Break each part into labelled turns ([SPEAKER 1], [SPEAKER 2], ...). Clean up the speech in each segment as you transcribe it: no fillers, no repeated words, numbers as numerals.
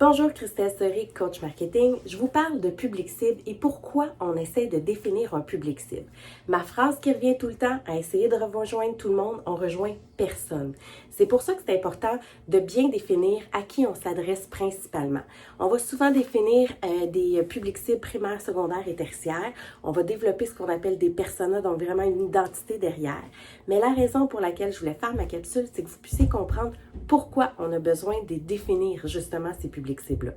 [SPEAKER 1] Bonjour, Christelle Seri, coach marketing. Je vous parle de public cible et pourquoi on essaie de définir un public cible. Ma phrase qui revient tout le temps, à essayer de rejoindre tout le monde, on rejoint personne. C'est pour ça que c'est important de bien définir à qui on s'adresse principalement. On va souvent définir des publics cibles primaires, secondaires et tertiaires. On va développer ce qu'on appelle des personas, donc vraiment une identité derrière. Mais la raison pour laquelle je voulais faire ma capsule, c'est que vous puissiez comprendre pourquoi on a besoin de définir justement ces publics cibles-là.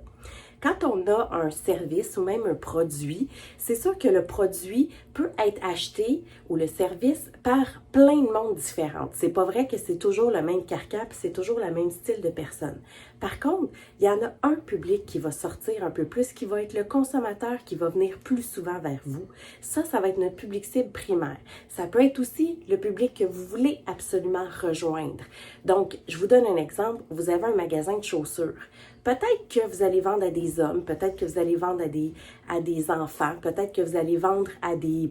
[SPEAKER 1] Quand on a un service ou même un produit, c'est sûr que le produit peut être acheté ou le service par plein de monde différents. C'est pas vrai que c'est toujours le même carcan puis c'est toujours le même style de personne. Par contre, il y en a un public qui va sortir un peu plus, qui va être le consommateur qui va venir plus souvent vers vous. Ça va être notre public cible primaire. Ça peut être aussi le public que vous voulez absolument rejoindre. Donc, je vous donne un exemple. Vous avez un magasin de chaussures. Peut-être que vous allez vendre à des hommes, peut-être que vous allez vendre à des enfants, peut-être que vous allez vendre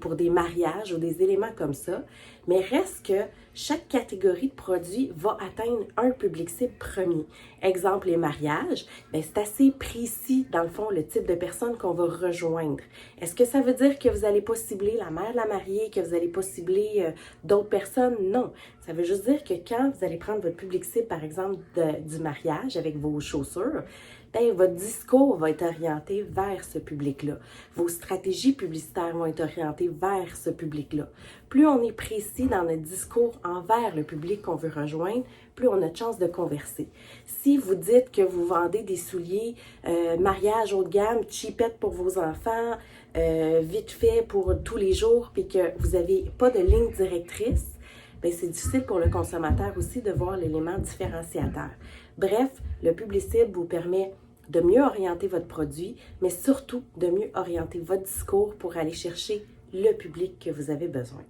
[SPEAKER 1] pour des mariages ou des éléments comme ça, mais reste que chaque catégorie de produits va atteindre un public cible premier. Exemple, les mariages, c'est assez précis dans le fond le type de personne qu'on va rejoindre. Est-ce que ça veut dire que vous n'allez pas cibler la mère de la mariée, que vous n'allez pas cibler d'autres personnes? Non. Ça veut juste dire que quand vous allez prendre votre public cible, par exemple, du mariage avec vos chaussures, votre discours va être orienté vers ce public-là. Vos stratégies publicitaires vont être orientées vers ce public-là. Plus on est précis dans notre discours envers le public qu'on veut rejoindre, plus on a de chances de converser. Si vous dites que vous vendez des souliers mariage haut de gamme, cheapette pour vos enfants, vite fait pour tous les jours, puis que vous n'avez pas de ligne directrice, c'est difficile pour le consommateur aussi de voir l'élément différenciateur. Bref, le public cible vous permet de mieux orienter votre produit, mais surtout de mieux orienter votre discours pour aller chercher le public que vous avez besoin.